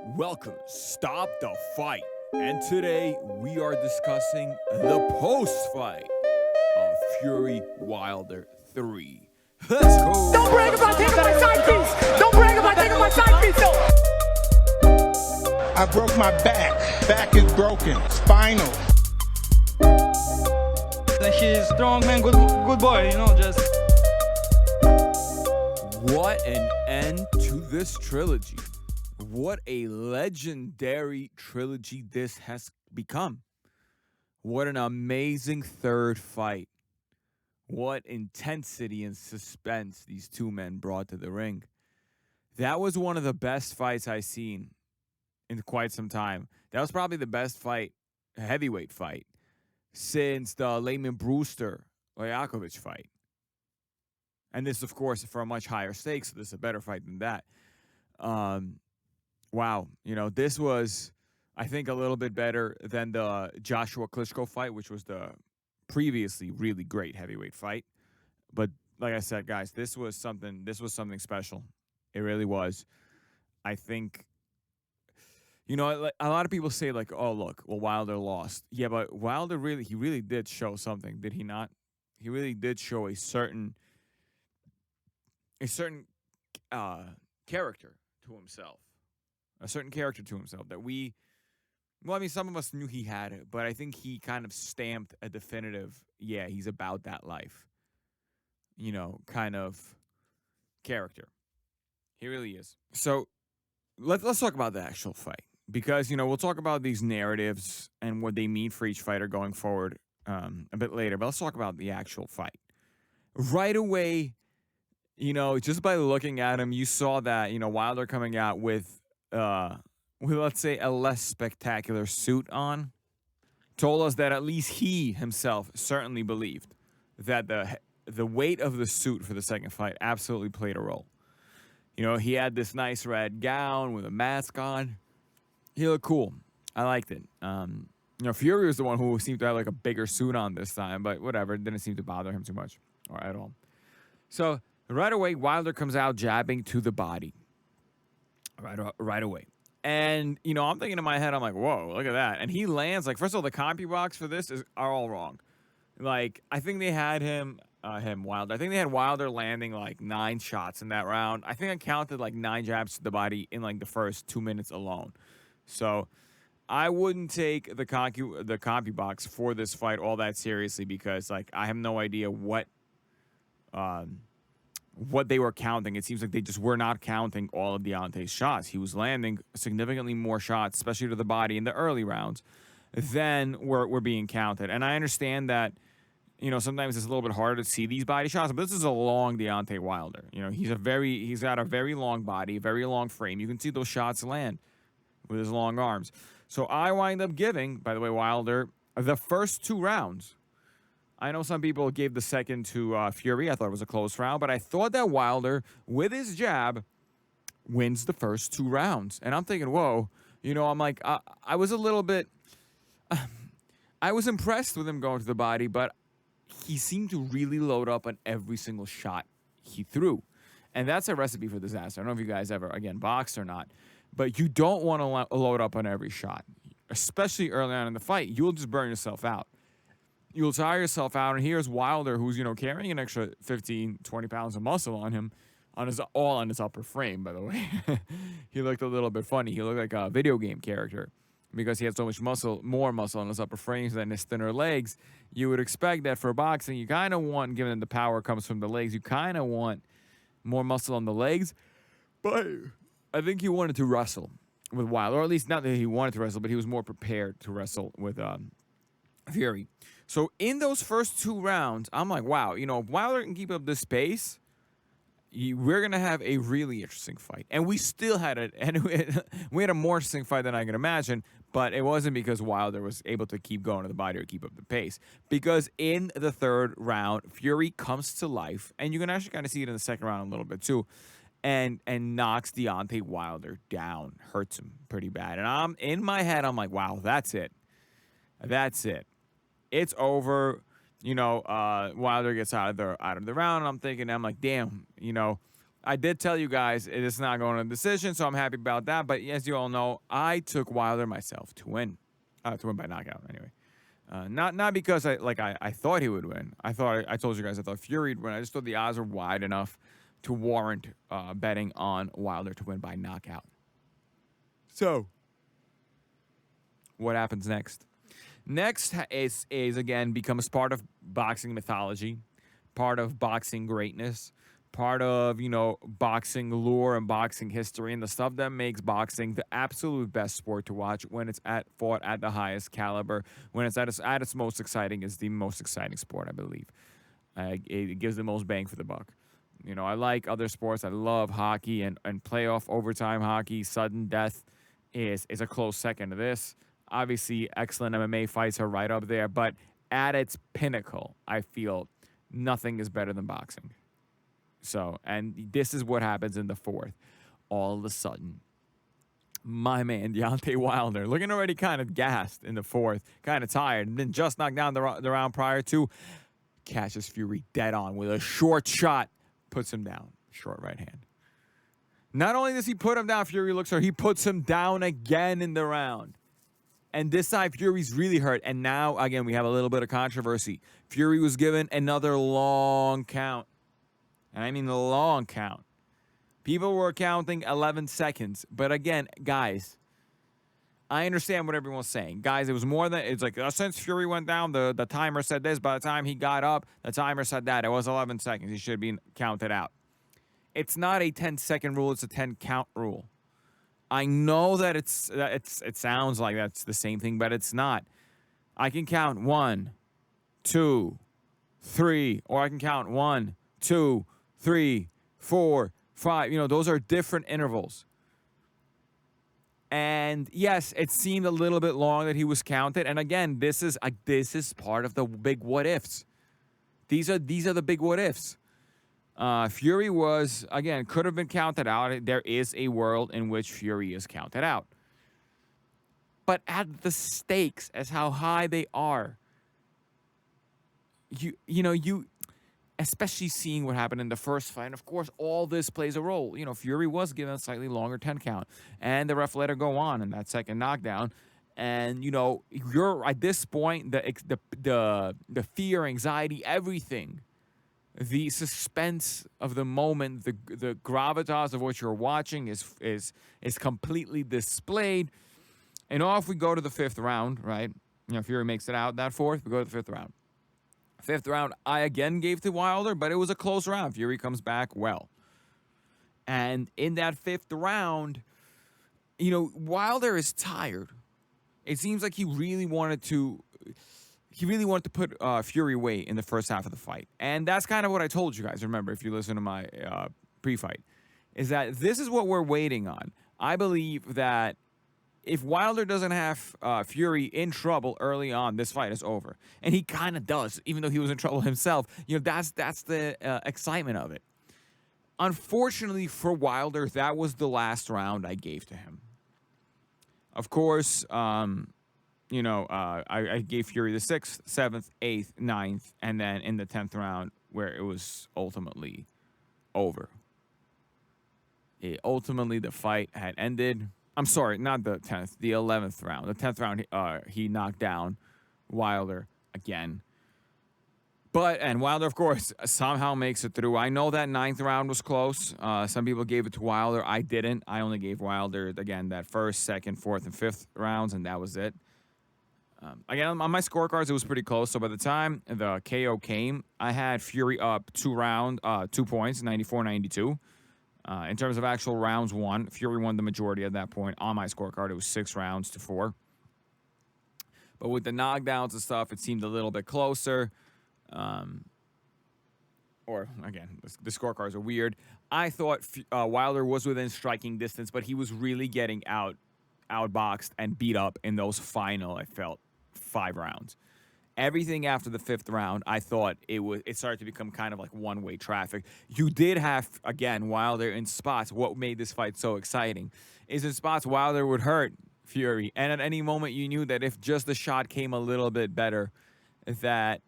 Welcome, Stop the Fight. And today we are discussing the post-fight of Fury Wilder 3. Let's go! Don't brag about taking my side piece! Don't brag about taking my side piece, though! I broke my back. Back is broken. Spinal. He's strong man, good boy, just... What an end to this trilogy. What a legendary trilogy this has become. What an amazing third fight. What intensity and suspense these two men brought to the ring. That was one of the best fights I've seen in quite some time. That was probably the best fight, heavyweight fight, since the Lehman Brewster-Lajakovic fight. And this, of course, for a much higher stakes, so this is a better fight than that. Wow, this was, I think, a little bit better than the Joshua Klitschko fight, which was the previously really great heavyweight fight. But like I said, guys, this was something special. It really was. I think, a lot of people say like, oh, look, well, Wilder lost. Yeah, but Wilder really did show something, did he not? He really did show a certain character to himself. A certain character to himself that some of us knew he had it, but I think he kind of stamped a definitive, yeah, he's about that life, kind of character. He really is. So let's talk about the actual fight, because, we'll talk about these narratives and what they mean for each fighter going forward a bit later, but let's talk about the actual fight. Right away, just by looking at him, you saw that, Wilder coming out with let's say, a less spectacular suit on, told us that at least he himself certainly believed that the weight of the suit for the second fight absolutely played a role. He had this nice red gown with a mask on. He looked cool. I liked it. Fury was the one who seemed to have like a bigger suit on this time, but whatever. It didn't seem to bother him too much or at all. So right away, Wilder comes out jabbing to the body. Right away. And, I'm thinking in my head, I'm like, whoa, look at that. And he lands, like, first of all, the CompuBox for this are all wrong. Like, I think they had Wilder. I think they had Wilder landing, like, 9 shots in that round. I think I counted, like, 9 jabs to the body in, like, the first 2 minutes alone. So I wouldn't take the CompuBox for this fight all that seriously, because, like, I have no idea what they were counting. It seems like they just were not counting all of Deontay's shots. He was landing significantly more shots, especially to the body in the early rounds, than were being counted. And I understand that, sometimes it's a little bit harder to see these body shots, but this is a long Deontay Wilder. He's got a very long body, very long frame. You can see those shots land with his long arms. So I wind up giving, by the way, Wilder the first 2 rounds. I know some people gave the second to Fury. I thought it was a close round, but I thought that Wilder, with his jab, wins the first 2 rounds. And I'm thinking, whoa, I'm like, I was a little bit, I was impressed with him going to the body, but he seemed to really load up on every single shot he threw. And that's a recipe for disaster. I don't know if you guys ever, again, boxed or not, but you don't want to load up on every shot, especially early on in the fight. You'll just burn yourself out. You'll tire yourself out, and here's Wilder, who's, carrying an extra 15, 20 pounds of muscle on him, all on his upper frame, by the way. He looked a little bit funny. He looked like a video game character because he had so much more muscle on his upper frames than his thinner legs. You would expect that for boxing, you kind of want, given that the power comes from the legs, you kind of want more muscle on the legs. But I think he wanted to wrestle with Wilder, or at least not that he wanted to wrestle, but he was more prepared to wrestle with Fury. So in those first 2 rounds, I'm like, wow, if Wilder can keep up this pace, we're going to have a really interesting fight. And we still had we had a more interesting fight than I can imagine, but it wasn't because Wilder was able to keep going to the body or keep up the pace. Because in the 3rd round, Fury comes to life, and you can actually kind of see it in the 2nd round a little bit too, and knocks Deontay Wilder down, hurts him pretty bad. And in my head, I'm like, wow, that's it. That's it. It's over. Wilder gets out of the round, and I'm like, damn, I did tell you guys it is not going to decision, so I'm happy about that. But as you all know, I took Wilder myself to win by knockout anyway. Not because I thought he would win. I told you guys I thought Fury would win. I just thought the odds were wide enough to warrant betting on Wilder to win by knockout. So, what happens next? Next is again becomes part of boxing mythology, part of boxing greatness, part of, boxing lore and boxing history, and the stuff that makes boxing the absolute best sport to watch when it's fought at the highest caliber, when it's at its most exciting. Is the most exciting sport, I believe. It gives the most bang for the buck. I like other sports. I love hockey and playoff overtime hockey. Sudden death is a close second to this. Obviously, excellent MMA fights are right up there, but at its pinnacle, I feel nothing is better than boxing. So, and this is what happens in the fourth. All of a sudden, my man, Deontay Wilder, looking already kind of gassed in the fourth, kind of tired, and then just knocked down the round prior to, catches Fury dead on with a short shot, puts him down, short right hand. Not only does he put him down, Fury looks hurt, he puts him down again in the round. And this time, Fury's really hurt. And now, again, we have a little bit of controversy. Fury was given another long count. And I mean the long count. People were counting 11 seconds. But again, guys, I understand what everyone's saying. Guys, it was more than, it's like, since Fury went down, the timer said this. By the time he got up, the timer said that. It was 11 seconds. He should be counted out. It's not a 10-second rule. It's a 10-count rule. I know that it sounds like that's the same thing, but it's not. I can count 1, 2, 3, or I can count 1, 2, 3, 4, 5. Those are different intervals. And yes, it seemed a little bit long that he was counted. And again, this is part of the big what ifs. These are the big what ifs. Fury was, again, could have been counted out. There is a world in which Fury is counted out. But at the stakes, as how high they are, you especially seeing what happened in the first fight, and of course, all this plays a role. Fury was given a slightly longer 10 count, and the ref let her go on in that second knockdown. And, you're at this point, the fear, anxiety, everything, the suspense of the moment, the gravitas of what you're watching is completely displayed. And off we go to the fifth round, right? Fury makes it out that fourth. We go to the fifth round. Fifth round, I again gave to Wilder, but it was a close round. Fury comes back well. And in that fifth round, Wilder is tired. It seems like he really wanted to put Fury away in the first half of the fight. And that's kind of what I told you guys, remember, if you listen to my pre-fight, is that this is what we're waiting on. I believe that if Wilder doesn't have Fury in trouble early on, this fight is over. And he kind of does, even though he was in trouble himself. That's the excitement of it. Unfortunately for Wilder, that was the last round I gave to him. Of course, I gave Fury the 6th, 7th, 8th, 9th, and then in the 10th round where it was ultimately over. Ultimately, the fight had ended. I'm sorry, not the 10th, the 11th round. The 10th round, he knocked down Wilder again. And Wilder, of course, somehow makes it through. I know that 9th round was close. Some people gave it to Wilder. I didn't. I only gave Wilder, again, that 1st, 2nd, 4th, and 5th rounds, and that was it. Again, on my scorecards, it was pretty close. So by the time the KO came, I had Fury up 2 points, 94-92. In terms of actual rounds won, Fury won the majority at that point. On my scorecard, it was 6 rounds to 4. But with the knockdowns and stuff, it seemed a little bit closer. Or, again, the scorecards are weird. I thought Wilder was within striking distance, but he was really getting outboxed and beat up in those final, I felt, 5 rounds. Everything after the 5th round, I thought it started to become kind of like one-way traffic. You did have, again, Wilder in spots. What made this fight so exciting is in spots Wilder would hurt Fury. And at any moment you knew that if just the shot came a little bit better, that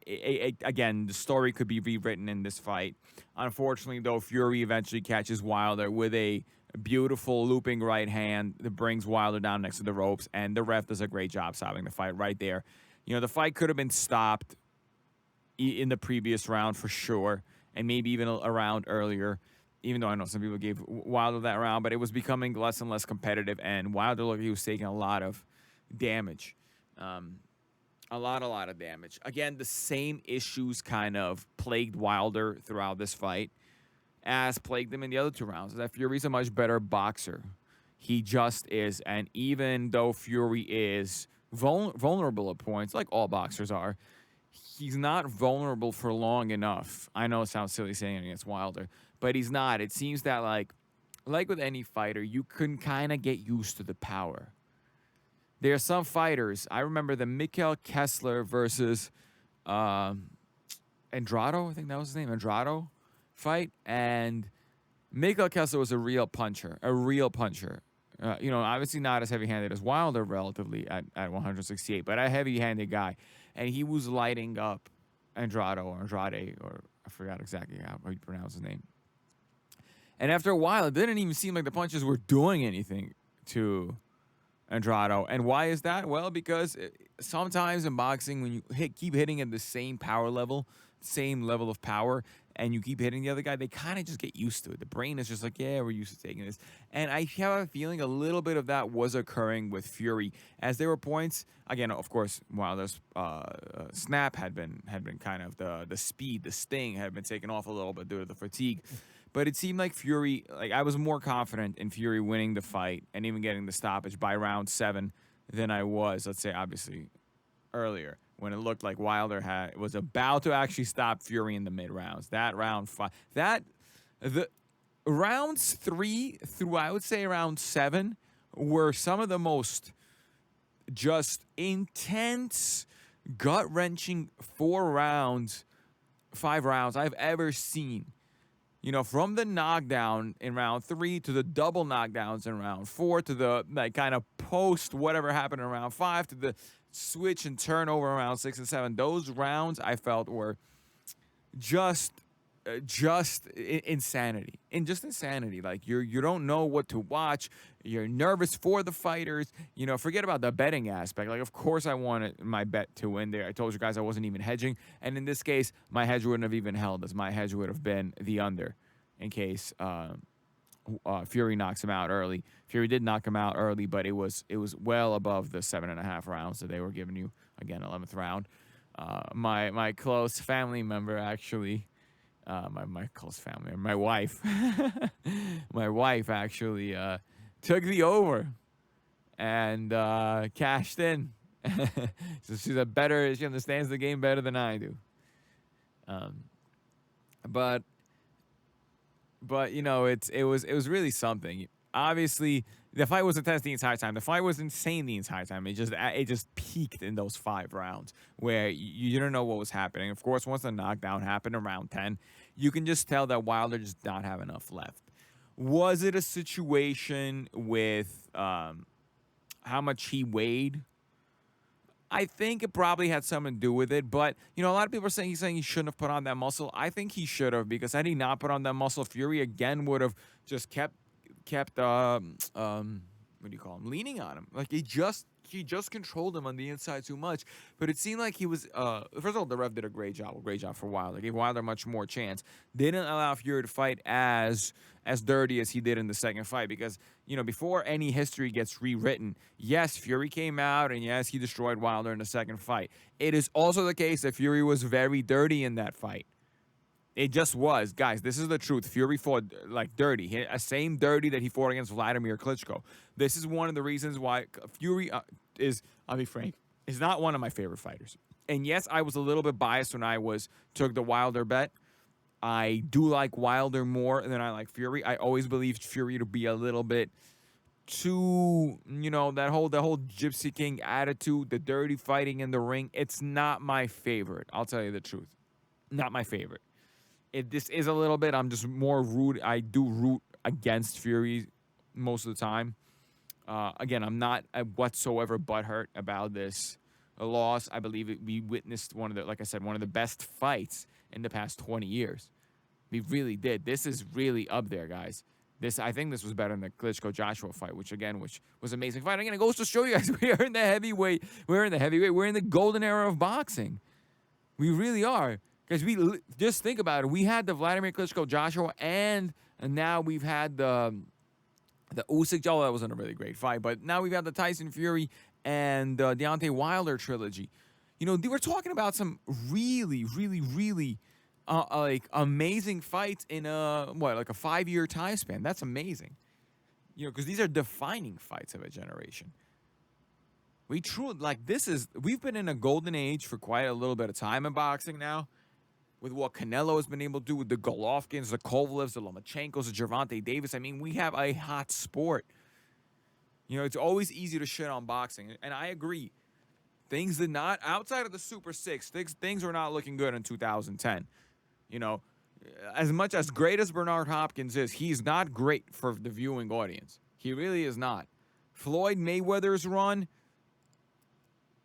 again, the story could be rewritten in this fight. Unfortunately, though, Fury eventually catches Wilder with a beautiful looping right hand that brings Wilder down next to the ropes, and the ref does a great job stopping the fight right there. The fight could have been stopped in the previous round for sure, and maybe even a round earlier, even though I know some people gave Wilder that round, but it was becoming less and less competitive, and Wilder looked like he was taking a lot of damage. A lot of damage. Again, the same issues kind of plagued Wilder throughout this fight as plagued him in the other 2 rounds. That Fury's a much better boxer. He just is. And even though Fury is vulnerable at points, like all boxers are, he's not vulnerable for long enough. I know it sounds silly saying it against Wilder, but he's not. It seems that like with any fighter, you can kind of get used to the power. There are some fighters. I remember the Mikhail Kessler versus Andrade. I think that was his name, Andrade fight. And Mikhail Kessler was a real puncher. Obviously not as heavy-handed as Wilder relatively at 168, but a heavy-handed guy. And he was lighting up Andrade, or I forgot exactly how you pronounce his name. And after a while, it didn't even seem like the punches were doing anything to Andrade. And why is that? Well, because sometimes in boxing, when you keep hitting at the same power level, same level of power, and you keep hitting the other guy, they kind of just get used to it. The brain is just like, yeah, we're used to taking this. And I have a feeling a little bit of that was occurring with Fury, as there were points, again, of course, Wilder's snap had been kind of the speed, the sting had been taken off a little bit due to the fatigue. But it seemed like Fury, I was more confident in Fury winning the fight and even getting the stoppage by round 7 than I was, let's say, obviously, earlier, when it looked like Wilder was about to actually stop Fury in the mid-rounds. That round 5, the rounds 3 through, I would say, round 7 were some of the most just intense, gut-wrenching 5 rounds I've ever seen. From the knockdown in round 3 to the double knockdowns in round 4 to the kind of post whatever happened in round 5 to the switch and turnover in round 6 and 7. Those rounds I felt were just insanity. Like you don't know what to watch. You're nervous for the fighters. Forget about the betting aspect. Like, of course I wanted my bet to win there. I told you guys I wasn't even hedging. And in this case, my hedge wouldn't have even held, as my hedge would have been the under in case Fury knocks him out early. Fury did knock him out early, but it was well above the 7.5 rounds that they were giving you. Again, 11th round. My close family member actually, my close family, my wife, my wife actually took the over and cashed in. So she understands the game better than I do. But it was really something. Obviously, the fight was intense the entire time. The fight was insane the entire time. It just peaked in those 5 rounds where you didn't know what was happening. Of course, once the knockdown happened around 10, you can just tell that Wilder just did not have enough left. Was it a situation with how much he weighed? I think it probably had something to do with it, but a lot of people are saying he shouldn't have put on that muscle. I think he should have, because had he not put on that muscle, Fury again would have just kept what do you call him, leaning on him. Like he just controlled him on the inside too much. But it seemed like he was first of all, the ref did a great job for Wilder. Gave Wilder much more chance. Didn't allow Fury to fight as dirty as he did in the second fight, because before any history gets rewritten, yes, Fury came out and yes, he destroyed Wilder in the second fight. It is also the case that Fury was very dirty in that fight. It just was. Guys, this is the truth. Fury fought like dirty. Same dirty that he fought against Vladimir Klitschko. This is one of the reasons why Fury I'll be frank, is not one of my favorite fighters. And yes, I was a little bit biased when I took the Wilder bet. I do like Wilder more than I like Fury. I always believed Fury to be a little bit too, that whole Gypsy King attitude, the dirty fighting in the ring. It's not my favorite. I'll tell you the truth. Not my favorite. This is a little bit, I'm just more I do root against Fury most of the time. Again, I'm not whatsoever butthurt about this a loss. I believe we witnessed one of the best fights in the past 20 years. We really did. This is really up there, guys. I think this was better than the Klitschko-Joshua fight, which was an amazing fight. Again, it goes to show you guys, we are in the heavyweight. We're in the golden era of boxing. We really are. Because just think about it. We had the Vladimir Klitschko-Joshua, and now we've had the Usyk. Oh, that wasn't a really great fight, but now we've had the Tyson Fury and Deontay Wilder trilogy. You know, we're talking about some really, really, really like amazing fights in a 5-year time span. That's amazing. You know, because these are defining fights of a generation. We truly we've been in a golden age for quite a little bit of time in boxing now. With what Canelo has been able to do with the Golovkins, the Kovalevs, the Lomachenkos, the Gervonta Davis. I mean, we have a hot sport. You know, it's always easy to shit on boxing. And I agree. Things did not, outside of the Super 6, things were not looking good in 2010. You know, as much as great as Bernard Hopkins is, he's not great for the viewing audience. He really is not. Floyd Mayweather's run,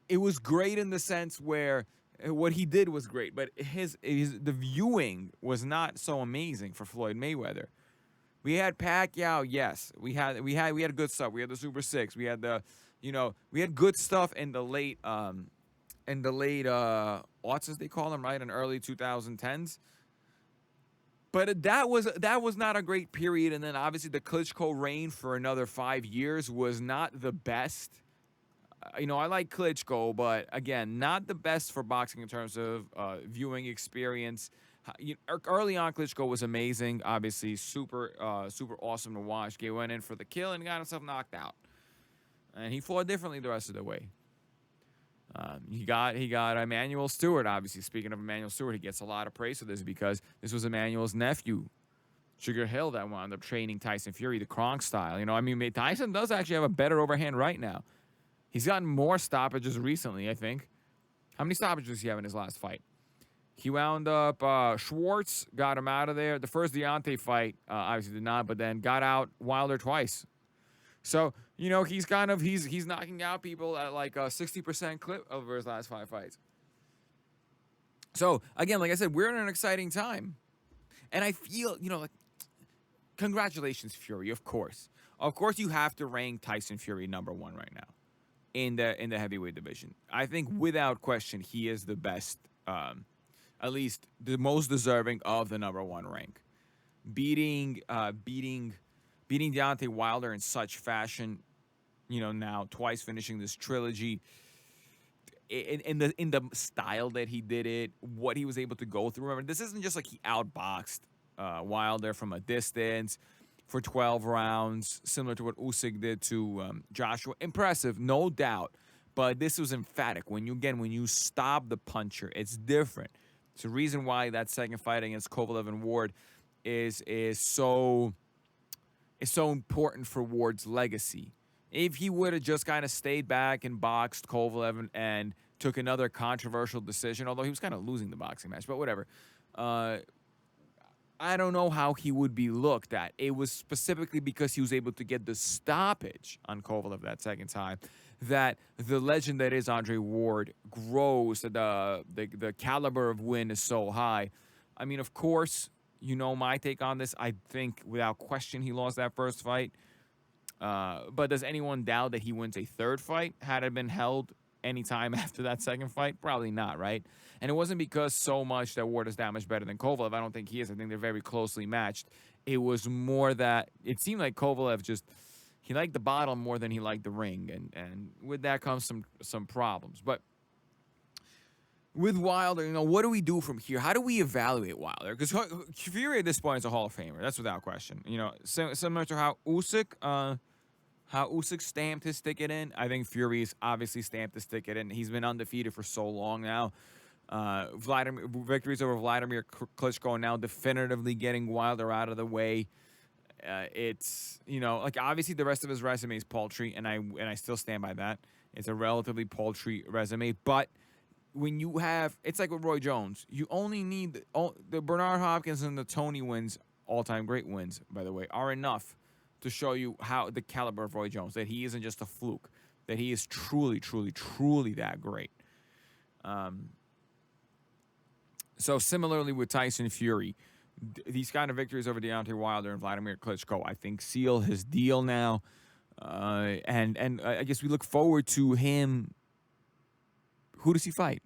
it was great in the sense where what he did was great, but the viewing was not so amazing for Floyd Mayweather. We had Pacquiao, yes. We had good stuff. We had the Super 6. We had we had good stuff in the late aughts, as they call them, right, in early 2010s. But that was not a great period. And then obviously the Klitschko reign for another 5 years was not the best. I like Klitschko, but again, not the best for boxing in terms of viewing experience. Early on, Klitschko was amazing. Obviously, super awesome to watch. He went in for the kill and got himself knocked out, and he fought differently the rest of the way. He got Emmanuel Stewart. Obviously, speaking of Emmanuel Stewart, he gets a lot of praise for this because this was Emmanuel's nephew, Sugar Hill, that wound up training Tyson Fury the Kronk style. Tyson does actually have a better overhand right now. He's gotten more stoppages recently, I think. How many stoppages does he have in his last fight? He wound up, Schwartz got him out of there. The first Deontay fight, obviously did not, but then got out Wilder twice. So, he's knocking out people at like a 60% clip over his last 5 fights. So, again, like I said, we're in an exciting time. And I feel, congratulations, Fury, of course. Of course, you have to rank Tyson Fury number 1 right now in the heavyweight division. I think without question, he is the best, at least the most deserving of the number 1 rank. Beating Deontay Wilder in such fashion, now twice finishing this trilogy in the style that he did it, what he was able to go through. Remember, this isn't just like he outboxed Wilder from a distance for 12 rounds, similar to what Usyk did to Joshua. Impressive, no doubt, but this was emphatic. When you stop the puncher, it's different. It's the reason why that second fight against Kovalev and Ward is so important for Ward's legacy. If he would have just kind of stayed back and boxed Kovalev and took another controversial decision, although he was kind of losing the boxing match, but whatever. I don't know how he would be looked at. It was specifically because he was able to get the stoppage on Kovalev that second time that the legend that is Andre Ward grows. The caliber of win is so high. I mean, of course, my take on this. I think without question he lost that first fight. But does anyone doubt that he wins a third fight had it been held any time after that second fight? Probably not, right? And it wasn't because so much that Ward is that much better than Kovalev. I don't think he is. I think they're very closely matched. It was more that it seemed like Kovalev he liked the bottom more than he liked the ring. And with that comes some problems. But with Wilder, what do we do from here? How do we evaluate Wilder? Because Fury at this point is a Hall of Famer. That's without question. Similar to how Usyk stamped his ticket in, I think Fury's obviously stamped his ticket in. He's been undefeated for so long now. Victories over Vladimir Klitschko and now definitively getting Wilder out of the way. It's obviously the rest of his resume is paltry, and I still stand by that. It's a relatively paltry resume, but when you have, it's like with Roy Jones, you only need the Bernard Hopkins and the Tony wins, all-time great wins, by the way, are enough to show you how the caliber of Roy Jones, that he isn't just a fluke, that he is truly, truly, truly that great. So similarly with Tyson Fury, these kind of victories over Deontay Wilder and Vladimir Klitschko, I think, seal his deal now. And I guess we look forward to him. Who does he fight?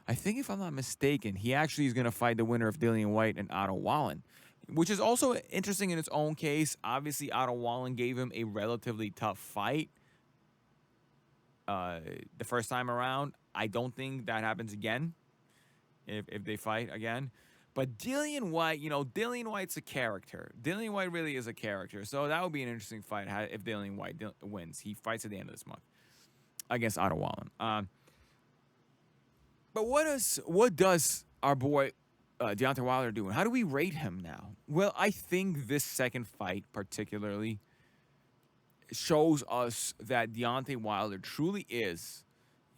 I think, if I'm not mistaken, he actually is going to fight the winner of Dillian White and Otto Wallen, which is also interesting in its own case. Obviously, Otto Wallen gave him a relatively tough fight the first time around. I don't think that happens again if they fight again. But Dillian White, Dillian White's a character. Dillian White really is a character. So that would be an interesting fight if Dillian White wins. He fights at the end of this month against Otto Wallen. But what does our boy Deontay Wilder do? And how do we rate him now? Well, I think this second fight particularly shows us that Deontay Wilder truly is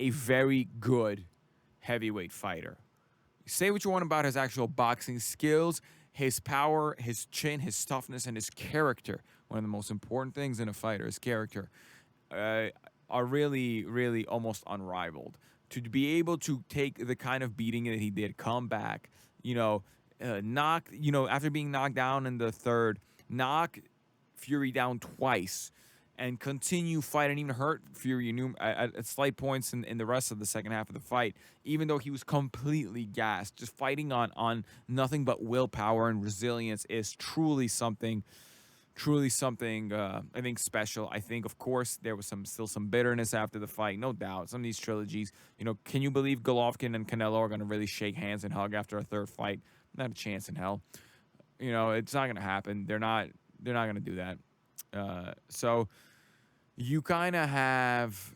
a very good heavyweight fighter. Say what you want about his actual boxing skills, his power, his chin, his toughness, and his character. One of the most important things in a fighter is character. Are really, really almost unrivaled. To be able to take the kind of beating that he did, come back, knock, after being knocked down in the third, knock Fury down twice, and continue fighting, even hurt Fury at slight points in the rest of the second half of the fight, even though he was completely gassed. Just fighting on nothing but willpower and resilience is truly something I think special. I think, of course, there was still some bitterness after the fight, no doubt. Some of these trilogies, can you believe Golovkin and Canelo are going to really shake hands and hug after a third fight? Not a chance in hell. It's not going to happen. They're not going to do that. So you kind of have,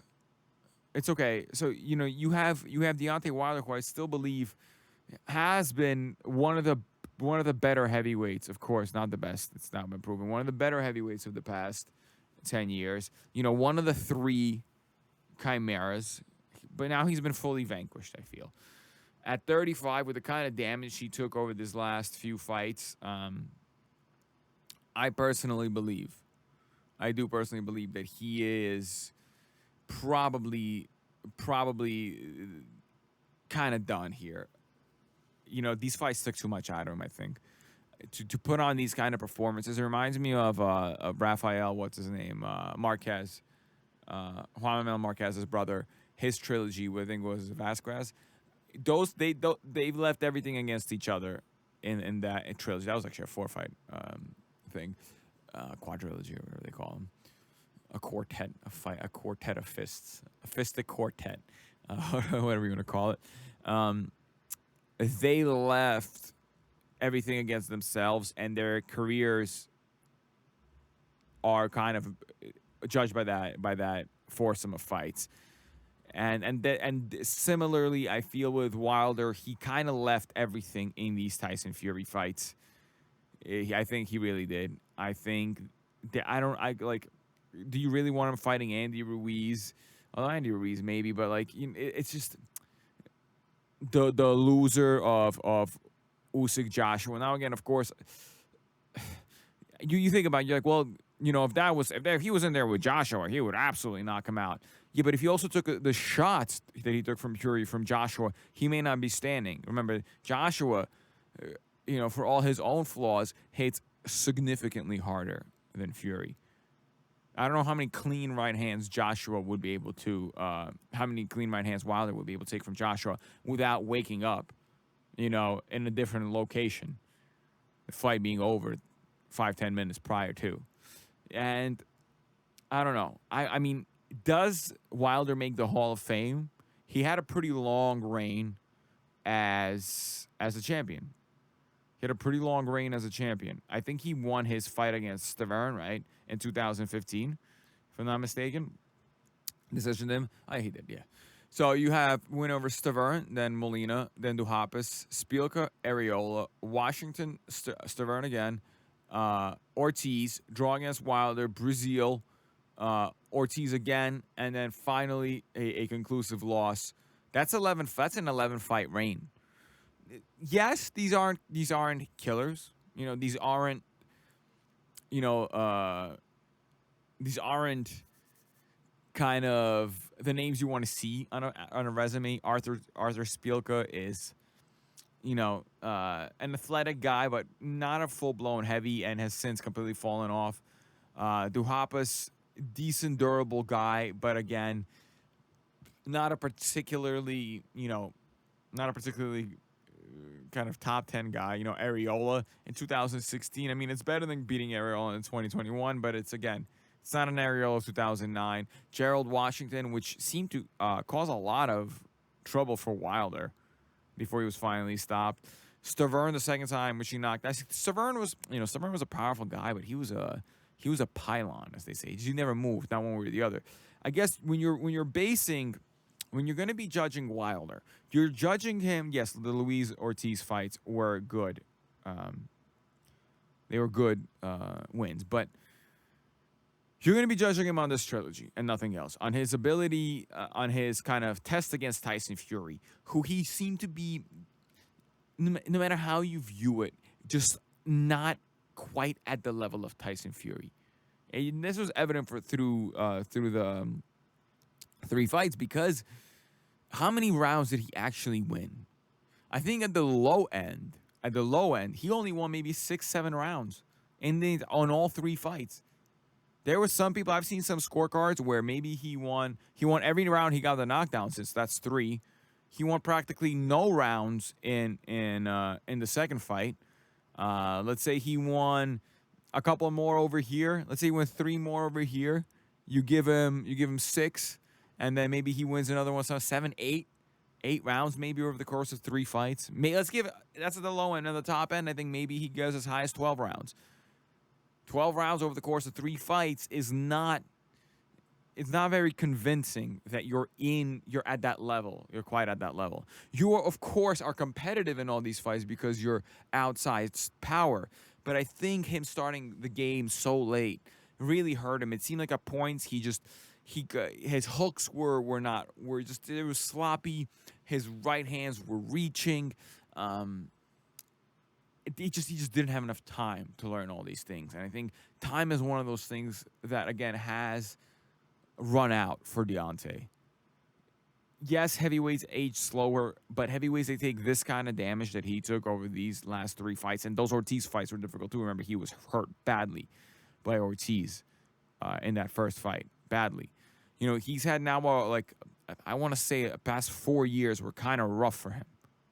it's okay. So, you have Deontay Wilder, who I still believe has been one of the better heavyweights, of course, not the best. It's not been proven. One of the better heavyweights of the past 10 years. One of the three chimeras, but now he's been fully vanquished, I feel. At 35, with the kind of damage he took over these last few fights, I do personally believe that he is probably kind of done here. These fights took too much out of him, I think. To put on these kind of performances, it reminds me of Rafael, what's his name? Marquez. Juan Manuel Marquez's brother, his trilogy, I think was Vasquez. They've left everything against each other in that trilogy. That was actually a 4-fight thing. Quadrilogy, or whatever they call them. A quartet, a quartet of fists. A fistic quartet. Whatever you want to call it. They left everything against themselves, and their careers are kind of judged by that foursome of fights. And similarly, I feel with Wilder, he kind of left everything in these Tyson Fury fights. I think he really did. I think that do you really want him fighting Andy Ruiz? Well, Andy Ruiz maybe, but it's just the loser of Usyk Joshua. Now again, of course, you think about it, you're like, well, if he was in there with Joshua, he would absolutely knock him out. Yeah, but if he also took the shots that he took from Fury from Joshua, he may not be standing. Remember, Joshua, for all his own flaws, hits significantly harder than Fury. I don't know how many clean right hands Joshua would be able to, how many clean right hands Wilder would be able to take from Joshua without waking up, in a different location. The fight being over 5-10 minutes prior to. And I don't know. I mean, does Wilder make the Hall of Fame? He had a pretty long reign as a champion. He had a pretty long reign as a champion. I think he won his fight against Stavern, right, in 2015, if I'm not mistaken. Decision to him? He did, yeah. So you have win over Stavern, then Molina, then Duhaupas, Spielka, Areola, Washington, Stavern again, Ortiz, draw against Wilder, Brazil, Ortiz again, and then finally a conclusive loss. That's an 11-fight reign. Yes, these aren't killers. These aren't kind of the names you want to see on a resume. Arthur Spielka is, an athletic guy, but not a full blown heavy, and has since completely fallen off. Duhaupas, decent, durable guy, but again, not a particularly, kind of top 10 guy. Areola in 2016. I mean, it's better than beating Areola in 2021, but it's not an Areola of 2009. Gerald Washington, which seemed to cause a lot of trouble for Wilder before he was finally stopped. Stavern the second time, which he knocked. Stavern was a powerful guy, but he was a pylon, as they say. He never moved, not one way or the other. I guess when you're going to be judging Wilder, you're judging him. Yes, the Luis Ortiz fights were good. They were good wins, but you're going to be judging him on this trilogy and nothing else. On his ability, on his kind of test against Tyson Fury, who he seemed to be, no matter how you view it, just not quite at the level of Tyson Fury. And this was evident through the 3 fights, because how many rounds did he actually win? I think at the low end, he only won maybe 6-7 rounds on all 3 fights. There were some people, I've seen some scorecards where maybe he won every round he got the knockdown, since that's 3. He won practically no rounds in the second fight. Let's say he won a couple more over here. Let's say he won 3 more over here. You give him 6, and then maybe he wins another one, so 7, 8 rounds maybe over the course of 3 fights. That's at the low end. At the top end, I think maybe he goes as high as 12 rounds. 12 rounds over the course of 3 fights is not. It's not very convincing that you're at that level. You're quite at that level. You are, of course, are competitive in all these fights because you're outside power. But I think him starting the game so late really hurt him. It seemed like at points his hooks were sloppy. His right hands were reaching. He just didn't have enough time to learn all these things. And I think time is one of those things that, again, has run out for Deontay. Yes, heavyweights age slower, but heavyweights, they take this kind of damage that he took over these last 3 fights. And those Ortiz fights were difficult too. Remember, he was hurt badly by Ortiz in that first fight. Badly. He's had now, I want to say the past 4 years were kind of rough for him.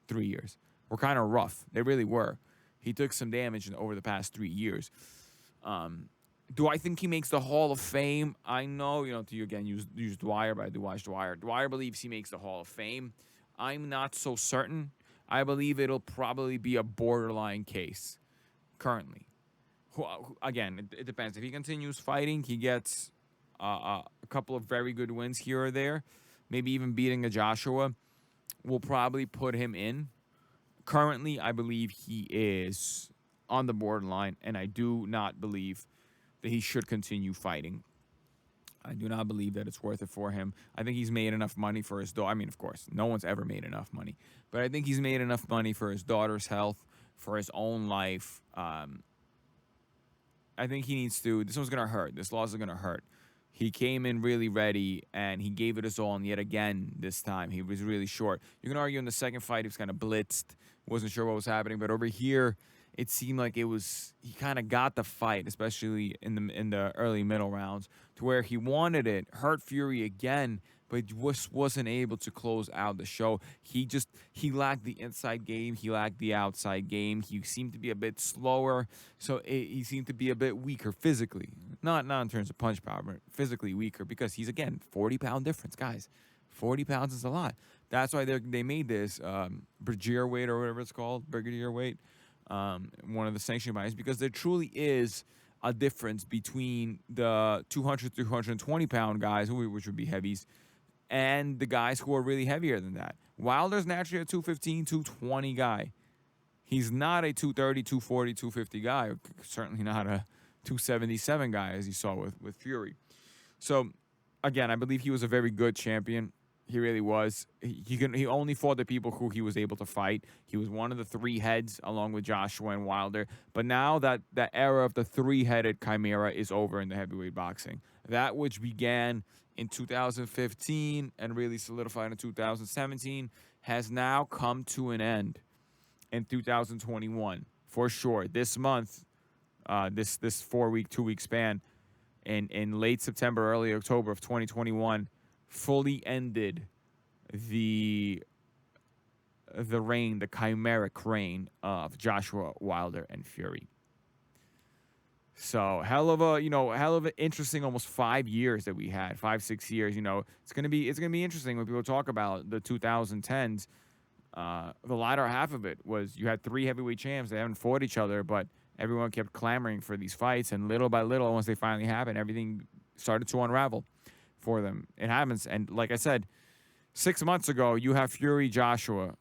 3 years were kind of rough. They really were. He took some damage over the past 3 years. Do I think he makes the Hall of Fame? I know, to use Dwyer, but I do watch Dwyer. Dwyer believes he makes the Hall of Fame. I'm not so certain. I believe it'll probably be a borderline case currently. Again, it depends. If he continues fighting, he gets a couple of very good wins here or there, maybe even beating a Joshua, will probably put him in. Currently, I believe he is on the borderline, and I do not believe that he should continue fighting. I do not believe that it's worth it for him. I think he's made enough money for his daughter. I mean, of course, no one's ever made enough money. But I think he's made enough money for his daughter's health, for his own life. I think he needs to. This one's going to hurt. This loss is going to hurt. He came in really ready, and he gave it his all. And yet again, this time, he was really short. You can argue in the second fight, he was kind of blitzed. Wasn't sure what was happening. But over here, it seemed like he kind of got the fight, especially in the early middle rounds, to where he wanted it, hurt Fury again, but just wasn't able to close out the show. He lacked the inside game. He lacked the outside game. He seemed to be a bit slower, so he seemed to be a bit weaker physically. Not in terms of punch power, but physically weaker, because he's, again, 40-pound difference, guys. 40 pounds is a lot. That's why they made this Brigadier weight, or whatever it's called, Brigadier weight, one of the sanctioned bodies, because there truly is a difference between the 200 to 220-pound guys, which would be heavies, and the guys who are really heavier than that. Wilder's naturally a 215, 220 guy. He's not a 230, 240, 250 guy, certainly not a 277 guy, as you saw with Fury. So, again, I believe he was a very good champion. He really was. He only fought the people who he was able to fight. He was one of the three heads along with Joshua and Wilder. But now that era of the three-headed chimera is over in the heavyweight boxing. That which began in 2015 and really solidified in 2017 has now come to an end in 2021 for sure. This month, this 4-week, 2-week span, in late September, early October of 2021. Fully ended the reign, the chimeric reign of Joshua Wilder and Fury. So hell of an interesting almost 5 years that we had, 5-6 years. It's gonna be interesting when people talk about the 2010s. The latter half of it was you had three heavyweight champs. They haven't fought each other, but everyone kept clamoring for these fights, and little by little, once they finally happened, everything started to unravel for them. It happens. And like I said, 6 months ago, you have Fury Joshua,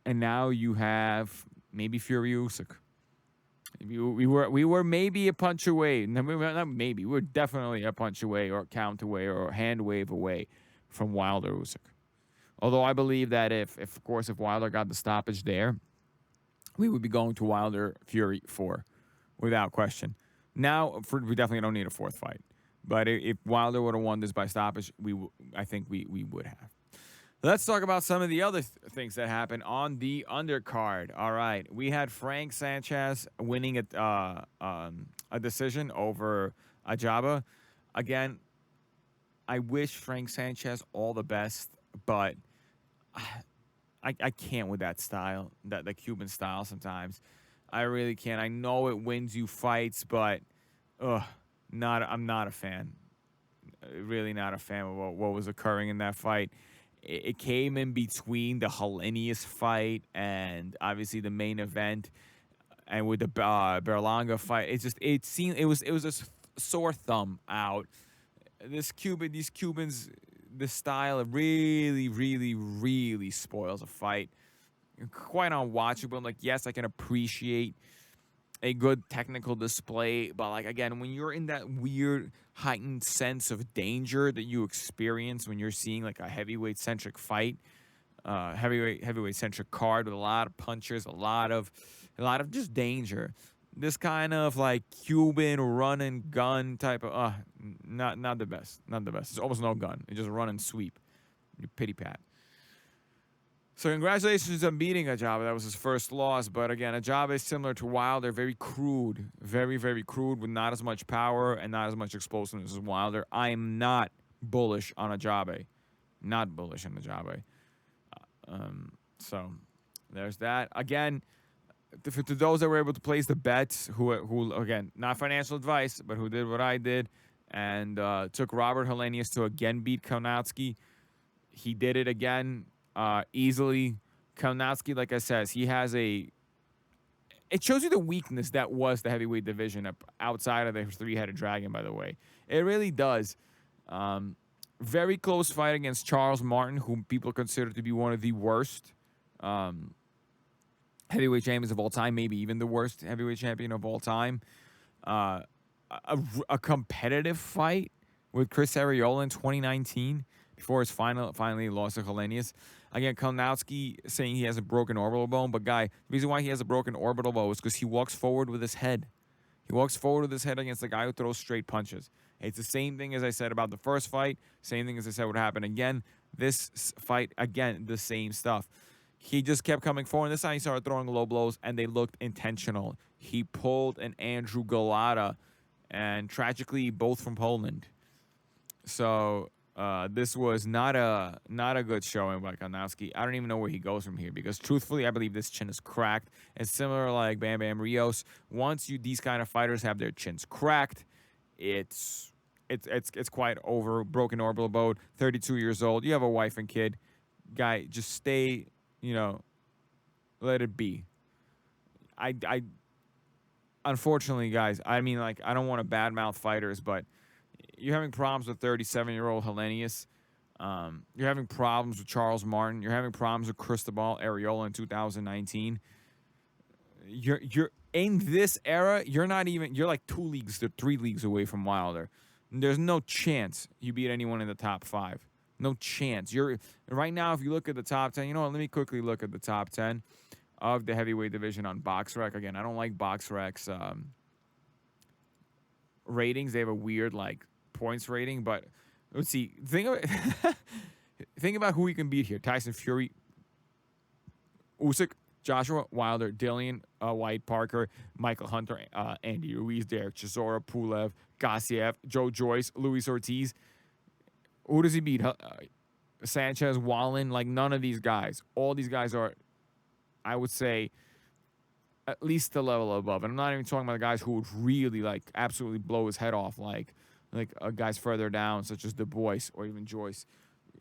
and now you have maybe Fury Usyk. We were maybe a punch away. Not maybe. We were definitely a punch away or a count away or a hand wave away from Wilder Usyk. Although I believe that if Wilder got the stoppage there, we would be going to Wilder Fury 4 without question. Now, we definitely don't need a fourth fight. But if Wilder would have won this by stoppage, I think we would have. Let's talk about some of the other things that happened on the undercard. All right, we had Frank Sanchez winning a decision over Ajaba. Again, I wish Frank Sanchez all the best, but I can't with that style, the Cuban style sometimes. I really can't. I know it wins you fights, but I'm not a fan. Really not a fan of what was occurring in that fight. It came in between the Helenius fight and obviously the main event, and with the Berlanga fight. It was a sore thumb out. These Cubans, the style really, really, really spoils a fight. Quite unwatchable. I'm like, yes, I can appreciate a good technical display, but like again, when you're in that weird heightened sense of danger that you experience when you're seeing like a heavyweight centric fight, heavyweight centric card with a lot of punches, a lot of just danger. This kind of like Cuban run and gun type of not the best. Not the best. It's almost no gun. It's just run and sweep. You pity pat. So congratulations on beating Ajaba. That was his first loss. But again, Ajaba is similar to Wilder. Very crude. Very, very crude with not as much power and not as much explosiveness as Wilder. I am not bullish on Ajaba. Not bullish on Ajaba. So there's that. Again, to those that were able to place the bets, who again, not financial advice, but who did what I did and took Robert Helenius to again beat Kownacki. He did it again. Easily. Kownacki, like I said, he has it shows you the weakness that was the heavyweight division outside of the three-headed dragon, by the way. It really does. Very close fight against Charles Martin, whom people consider to be one of the worst heavyweight champions of all time, maybe even the worst heavyweight champion of all time. A competitive fight with Chris Arreola in 2019 before his finally lost to Helenius. Again, Kownacki saying he has a broken orbital bone, but the reason why he has a broken orbital bone is because he walks forward with his head. He walks forward with his head against the guy who throws straight punches. It's the same thing as I said about the first fight. Same thing as I said would happen again. This fight, again, the same stuff. He just kept coming forward. This time he started throwing low blows, and they looked intentional. He pulled an Andrew Galata, and tragically, both from Poland. So this was not a good showing by Kownacki. I don't even know where he goes from here because, truthfully, I believe this chin is cracked. It's similar like Bam Bam Rios. Once these kind of fighters have their chins cracked, it's quite over. Broken orbital bone. 32 years old. You have a wife and kid. Guy, just stay. Let it be. I unfortunately, guys. I mean, like, I don't want to badmouth fighters, but you're having problems with 37-year-old Helenius. You're having problems with Charles Martin. You're having problems with Cristobal Arreola in 2019. You're in this era. You're like 2 leagues to 3 leagues away from Wilder. There's no chance you beat anyone in the top 5. No chance. You're right now, if you look at the top 10, you know what? Let me quickly look at the top 10 of the heavyweight division on BoxRec. Again, I don't like BoxRec's ratings. They have a weird like points rating, but let's see. Think about who we can beat here: Tyson Fury, Usyk, Joshua Wilder, Dillian White, Parker, Michael Hunter, Andy Ruiz, Derek Chisora, Pulev, Gassiev, Joe Joyce, Luis Ortiz. Who does he beat? Sanchez, Wallen. Like none of these guys. All these guys are, I would say, at least the level above. And I'm not even talking about the guys who would really like absolutely blow his head off, like guys further down, such as Du Bois or even Joyce.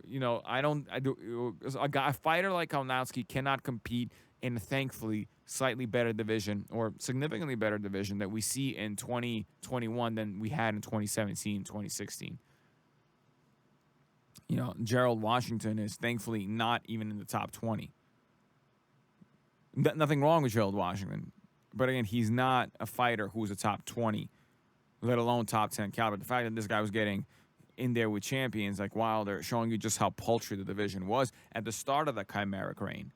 You know, a fighter like Kownacki cannot compete in a thankfully slightly better division or significantly better division that we see in 2021 than we had in 2017, 2016. You know, Gerald Washington is thankfully not even in the top 20. Nothing wrong with Gerald Washington. But again, he's not a fighter who's a top 20, let alone top 10 caliber. The fact that this guy was getting in there with champions like Wilder, showing you just how paltry the division was at the start of the chimeric reign.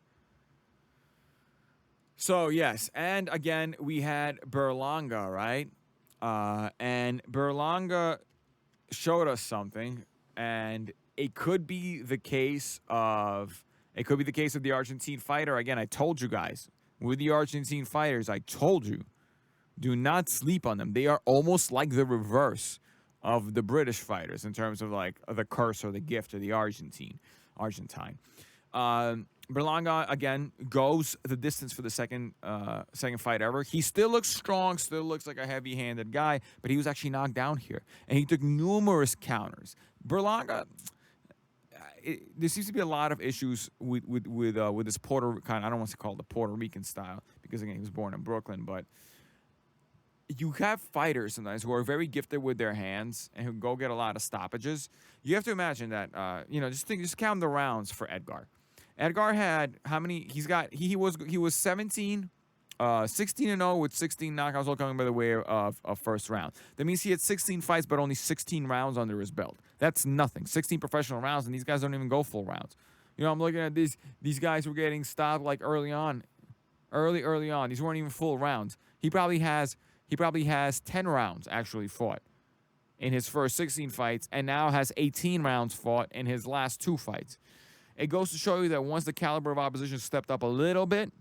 So, yes, and again, we had Berlanga, right? And Berlanga showed us something, and it could be the case of the Argentine fighter. Again, I told you guys, with the Argentine fighters, I told you, do not sleep on them. They are almost like the reverse of the British fighters in terms of like the curse or the gift of the Argentine. Berlanga again goes the distance for the second fight ever. He still looks strong, still looks like a heavy-handed guy, but he was actually knocked down here, and he took numerous counters. Berlanga, there seems to be a lot of issues with this Puerto kind. I don't want to call it the Puerto Rican style because again he was born in Brooklyn, but you have fighters sometimes who are very gifted with their hands and who go get a lot of stoppages. You have to imagine that, just count the rounds for Edgar. Edgar had how many? He was 16 and 0 with 16 knockouts, all coming by the way of first round. That means he had 16 fights, but only 16 rounds under his belt. That's nothing. 16 professional rounds, and these guys don't even go full rounds. You know, I'm looking at these guys were getting stopped like early on. These weren't even full rounds. He probably has 10 rounds actually fought in his first 16 fights, and now has 18 rounds fought in his last 2 fights. It goes to show you that once the caliber of opposition stepped up a little bit,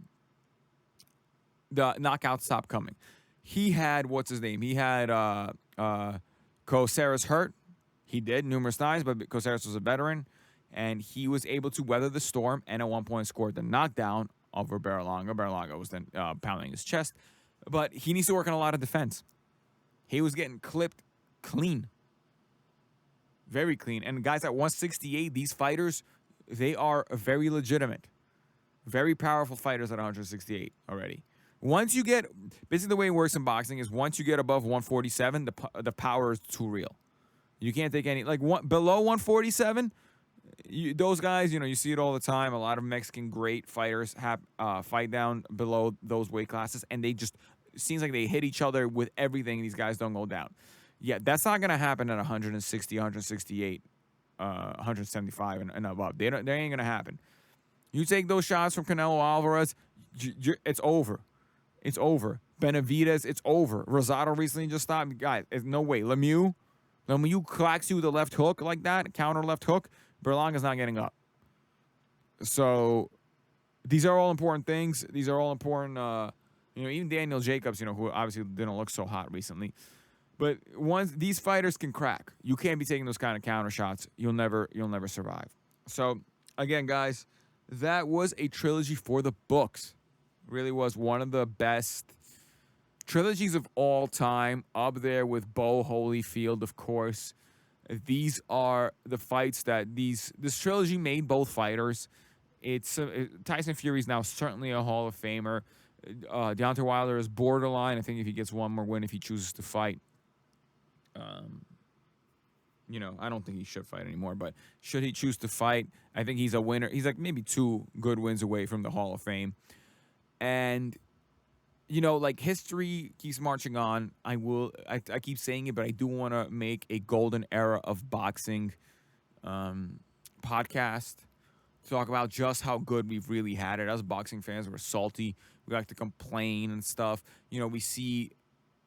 the knockouts stopped coming. He had, what's his name? He had Coceres hurt. He did numerous times, but Coceres was a veteran, and he was able to weather the storm and at one point scored the knockdown over Berlanga. Berlanga was then pounding his chest. But he needs to work on a lot of defense. He was getting clipped clean. Very clean. And guys at 168, these fighters, they are very legitimate. Very powerful fighters at 168 already. Once you get, basically the way it works in boxing is once you get above 147, the power is too real. You can't take any, below 147, those guys, you see it all the time. A lot of Mexican great fighters have fight down below those weight classes, and they just, it seems like they hit each other with everything. These guys don't go down. Yeah, that's not going to happen at 160, 168, 175 and above. They ain't going to happen. You take those shots from Canelo Alvarez, it's over. It's over. Benavidez, it's over. Rosado recently just stopped. Guys, there's no way. Lemieux clacks you with a left hook like that, counter left hook, Berlanga's not getting up. So these are all important things. These are all important, even Daniel Jacobs, who obviously didn't look so hot recently. But once these fighters can crack, you can't be taking those kind of counter shots. You'll never survive. So again, guys, that was a trilogy for the books. Really was one of the best trilogies of all time, up there with Bo Holyfield, of course. These are the fights that this trilogy made both fighters. It's Tyson Fury's now certainly a Hall of Famer. Deontay Wilder is borderline. I think if he gets one more win, if he chooses to fight, I don't think he should fight anymore. But should he choose to fight, I think he's a winner. He's like maybe 2 good wins away from the Hall of Fame. And history keeps marching on. I keep saying it, but I do want to make a golden era of boxing podcast to talk about just how good we've really had it. As boxing fans, we're salty. We like to complain and stuff. You know, we see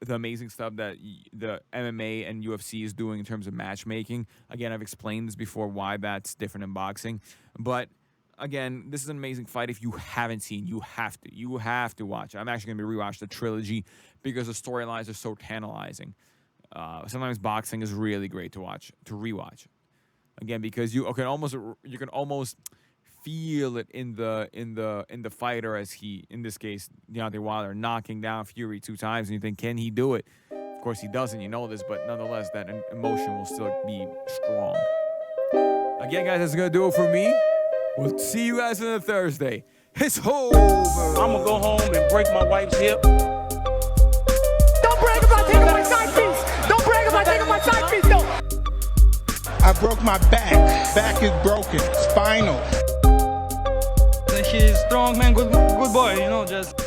the amazing stuff that the MMA and UFC is doing in terms of matchmaking. Again, I've explained this before why that's different in boxing. But again, this is an amazing fight. If you haven't seen, you have to watch it. I'm actually going to be rewatch the trilogy because the storylines are so tantalizing. Sometimes boxing is really great to rewatch. Again, because you can almost feel it in the fighter as he, in this case, Deontay Wilder, knocking down Fury 2 times, and you think, can he do it? Of course he doesn't, you know this, but nonetheless, that emotion will still be strong. Again, guys, that's gonna do it for me. We'll see you guys on a Thursday. It's over. I'ma go home and break my wife's hip. Don't brag about taking my side piece. Don't brag about taking my side piece, though. I broke my back. Back is broken. Spinal. He's strong man, good boy, you know, just.